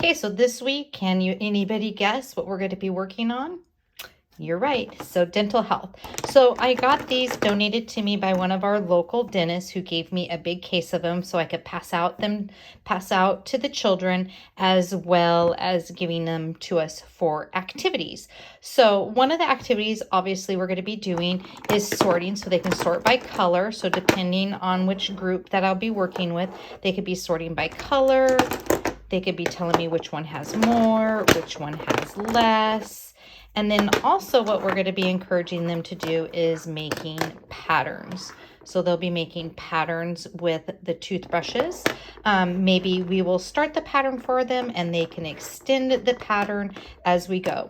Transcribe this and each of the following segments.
Okay, so this week, can anybody guess what we're going to be working on? You're right. So dental health. So I got these donated to me by one of our local dentists who gave me a big case of them so I could pass out to the children, as well as giving them to us for activities. So one of the activities obviously we're going to be doing is sorting, so they can sort by color. So depending on which group that I'll be working with, they could be sorting by color. They could be telling me which one has more, which one has less. And then also what we're going to be encouraging them to do is making patterns. So they'll be making patterns with the toothbrushes. Maybe we will start the pattern for them and they can extend the pattern as we go.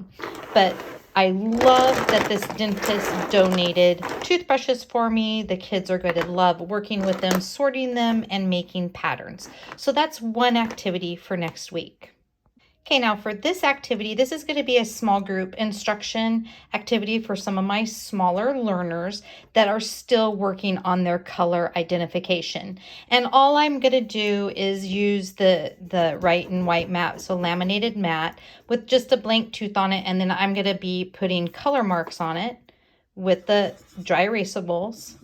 But I love that this dentist donated toothbrushes for me. The kids are going to love working with them, sorting them, and making patterns. So that's one activity for next week. Okay, now for this activity, this is going to be a small group instruction activity for some of my smaller learners that are still working on their color identification. And all I'm going to do is use the Right and White mat, so laminated mat with just a blank tooth on it, and then I'm going to be putting color marks on it with the dry erasables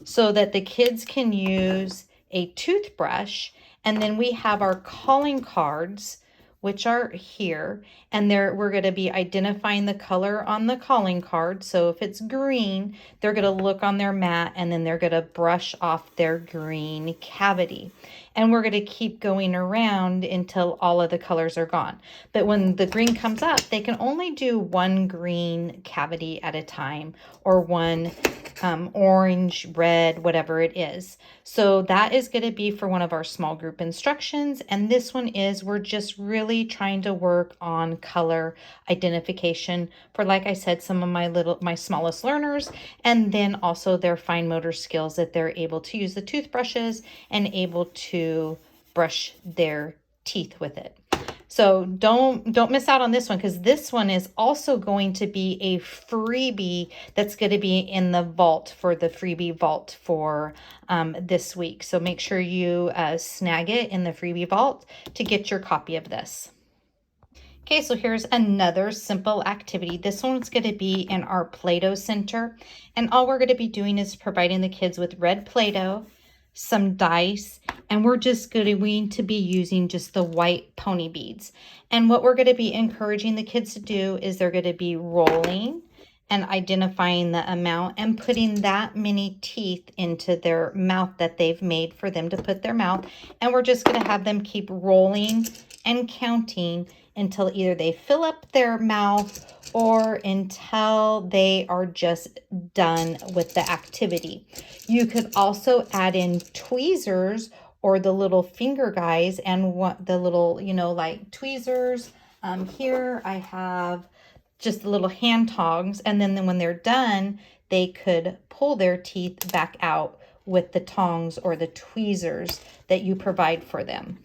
so that the kids can use a toothbrush. And then we have our calling cards, which are here, and we're going to be identifying the color on the calling card. So if it's green, they're going to look on their mat and then they're going to brush off their green cavity. And we're going to keep going around until all of the colors are gone. But when the green comes up, they can only do one green cavity at a time, or one orange, red, whatever it is. So that is going to be for one of our small group instructions. And this one is, we're just really trying to work on color identification for, like I said, some of my smallest learners, and then also their fine motor skills, that they're able to use the toothbrushes and able to brush their teeth with it. So don't miss out on this one, because this one is also going to be a freebie that's going to be in the vault, for the freebie vault for this week. So make sure you snag it in the freebie vault to get your copy of this. Okay, so here's another simple activity. This one's going to be in our Play-Doh center. And all we're going to be doing is providing the kids with red Play-Doh, some dice, and we're just going to be using just the white pony beads. And what we're going to be encouraging the kids to do is they're going to be rolling and identifying the amount and putting that many teeth into their mouth that they've made for them to put their mouth. And we're just going to have them keep rolling and counting until either they fill up their mouth or until they are just done with the activity. You could also add in tweezers or the little finger guys, and the little, like tweezers. Here I have just the little hand tongs, and then when they're done, they could pull their teeth back out with the tongs or the tweezers that you provide for them.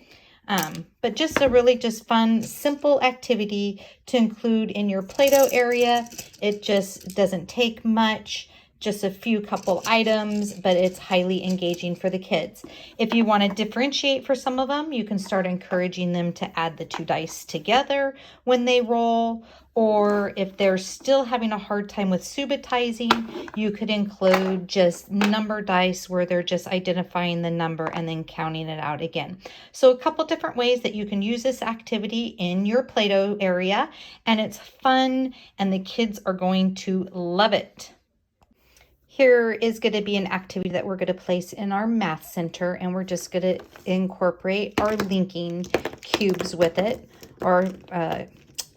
But just a really just fun, simple activity to include in your Play-Doh area. It just doesn't take much, just a few couple items, but it's highly engaging for the kids. If you want to differentiate for some of them, you can start encouraging them to add the two dice together when they roll. Or if they're still having a hard time with subitizing, you could include just number dice where they're just identifying the number and then counting it out again. So a couple different ways that you can use this activity in your Play-Doh area, and it's fun and the kids are going to love it. Here is going to be an activity that we're going to place in our math center, and we're just going to incorporate our linking cubes with it, or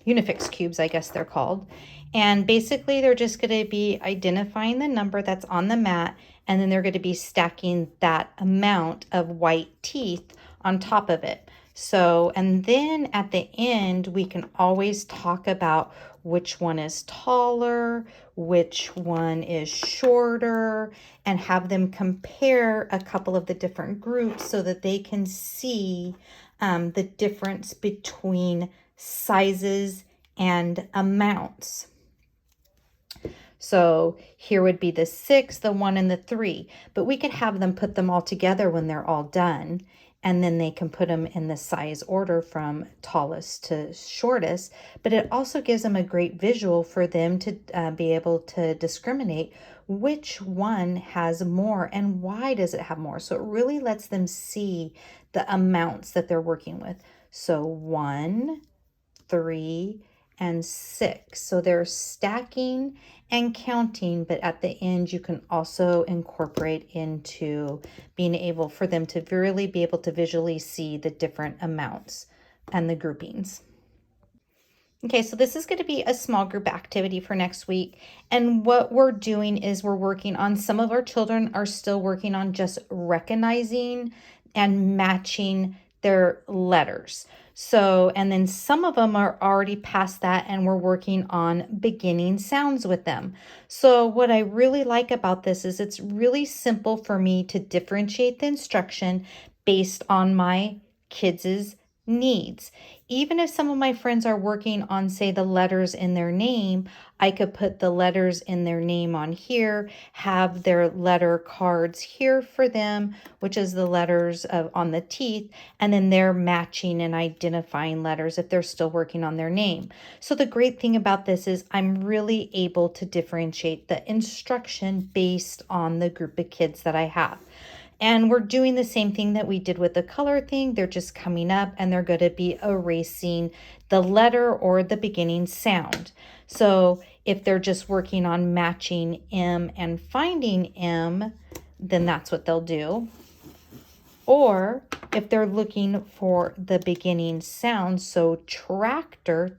Unifix cubes, I guess they're called. And basically they're just going to be identifying the number that's on the mat, and then they're going to be stacking that amount of white teeth on top of it. So, and then at the end, we can always talk about which one is taller, which one is shorter, and have them compare a couple of the different groups so that they can see the difference between sizes and amounts. So here would be the 6, the 1, and the 3, but we could have them put them all together when they're all done, and then they can put them in the size order from tallest to shortest. But it also gives them a great visual for them to be able to discriminate which one has more and why does it have more. So it really lets them see the amounts that they're working with. So 1, 3, and 6. So they're stacking and counting, but at the end you can also incorporate into being able for them to really be able to visually see the different amounts and the groupings. Okay, so this is going to be a small group activity for next week. And what we're doing is we're working on, some of our children are still working on just recognizing and matching their letters. So, and then some of them are already past that and we're working on beginning sounds with them. So what I really like about this is it's really simple for me to differentiate the instruction based on my kids' needs. Even if some of my friends are working on, say, the letters in their name, I could put the letters in their name on here, have their letter cards here for them, which is the letters on the teeth, and then they're matching and identifying letters if they're still working on their name. So the great thing about this is I'm really able to differentiate the instruction based on the group of kids that I have. And we're doing the same thing that we did with the color thing. They're just coming up and they're going to be erasing the letter or the beginning sound. So if they're just working on matching M and finding M, then that's what they'll do. Or if they're looking for the beginning sound, so tractor,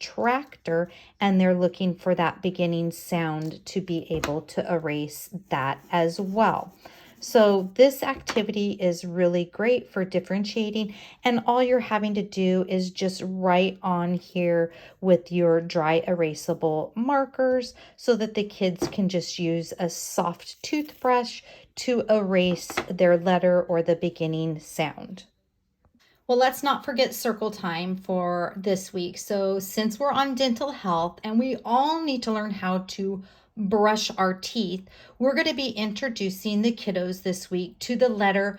tractor, and they're looking for that beginning sound to be able to erase that as well. So this activity is really great for differentiating, and all you're having to do is just write on here with your dry erasable markers so that the kids can just use a soft toothbrush to erase their letter or the beginning sound. Well, let's not forget circle time for this week. So since we're on dental health and we all need to learn how to brush our teeth, we're going to be introducing the kiddos this week to the letter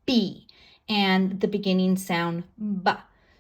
B and the beginning sound B.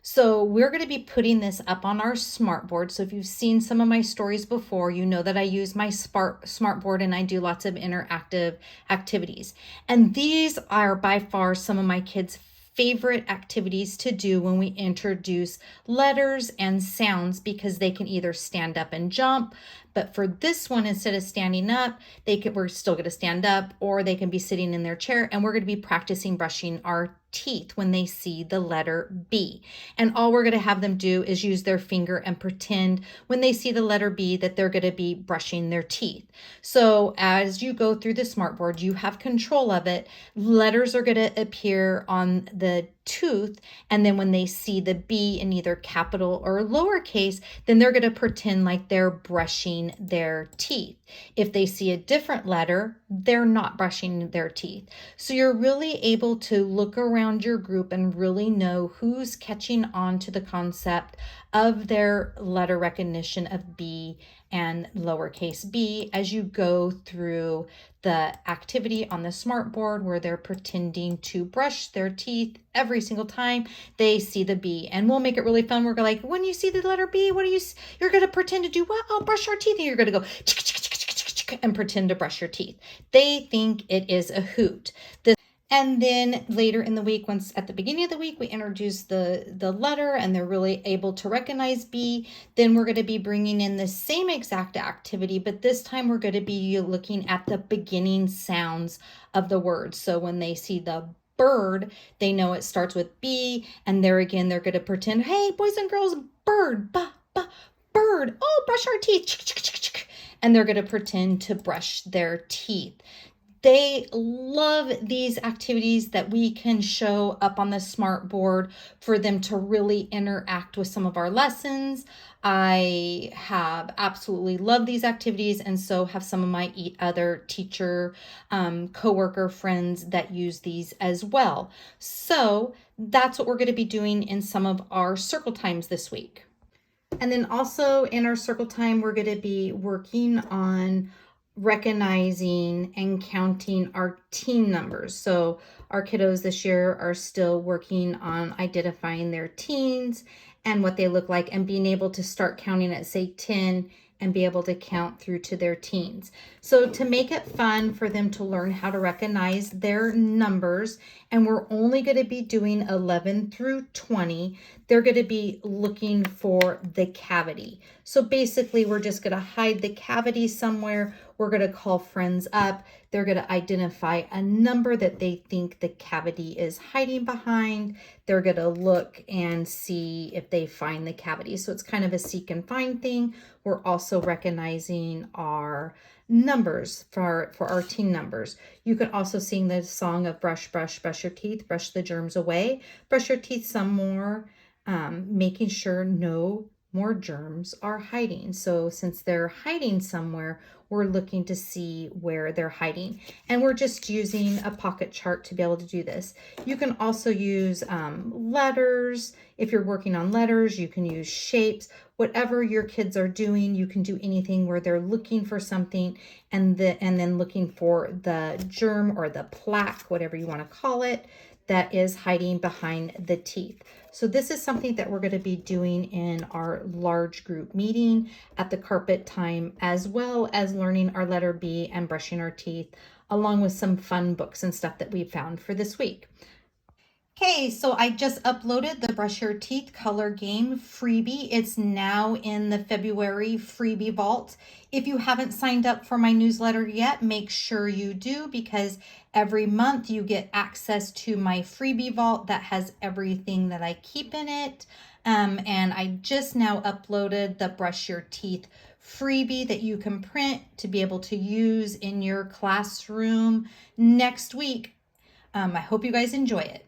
So we're going to be putting this up on our smartboard. So if you've seen some of my stories before, you know that I use my smartboard and I do lots of interactive activities. And these are by far some of my kids' favorite activities to do when we introduce letters and sounds, because they can either stand up and jump, but for this one, instead of standing up, we're still going to stand up, or they can be sitting in their chair, and we're going to be practicing brushing our teeth when they see the letter B. And all we're going to have them do is use their finger and pretend when they see the letter B that they're going to be brushing their teeth. So as you go through the smartboard, you have control of it. Letters are going to appear on the tooth, and then when they see the B in either capital or lowercase, then they're going to pretend like they're brushing their teeth. If they see a different letter, they're not brushing their teeth. So you're really able to look around your group and really know who's catching on to the concept of their letter recognition of B and lowercase b as you go through the activity on the smartboard where they're pretending to brush their teeth every single time they see the B. And we'll make it really fun. We're like, when you see the letter B, you're going to pretend to do what? Oh, brush our teeth. And you're going to go and pretend to brush your teeth. They think it is a hoot. And then later in the week, once at the beginning of the week, we introduce the letter and they're really able to recognize B, then we're going to be bringing in the same exact activity, but this time we're going to be looking at the beginning sounds of the words. So when they see the bird, they know it starts with B, and there again, they're going to pretend, hey, boys and girls, bird, bird, oh, brush our teeth, and they're going to pretend to brush their teeth. They love these activities that we can show up on the smart board for them to really interact with some of our lessons. I have absolutely loved these activities, and so have some of my other teacher coworker friends that use these as well. So that's what we're going to be doing in some of our circle times this week. And then also in our circle time, we're going to be working on recognizing and counting our teen numbers. So our kiddos this year are still working on identifying their teens and what they look like and being able to start counting at, say, 10 and be able to count through to their teens. So to make it fun for them to learn how to recognize their numbers, and we're only going to be doing 11 through 20, they're going to be looking for the cavity. So basically, we're just going to hide the cavity somewhere. We're going to call friends up. They're going to identify a number that they think the cavity is hiding behind. They're going to look and see if they find the cavity. So it's kind of a seek and find thing. We're also recognizing our numbers for our teen numbers. You can also sing the song of brush, brush, brush your teeth, brush the germs away, brush your teeth some more, making sure no more germs are hiding. So since they're hiding somewhere, we're looking to see where they're hiding. And we're just using a pocket chart to be able to do this. You can also use letters. If you're working on letters, you can use shapes. Whatever your kids are doing, you can do anything where they're looking for something and then looking for the germ or the plaque, whatever you want to call it, that is hiding behind the teeth. So this is something that we're going to be doing in our large group meeting at the carpet time, as well as learning our letter B and brushing our teeth, along with some fun books and stuff that we found for this week. Okay, so I just uploaded the Brush Your Teeth color game freebie. It's now in the February freebie vault. If you haven't signed up for my newsletter yet, make sure you do, because every month you get access to my freebie vault that has everything that I keep in it. And I just now uploaded the Brush Your Teeth freebie that you can print to be able to use in your classroom next week. I hope you guys enjoy it.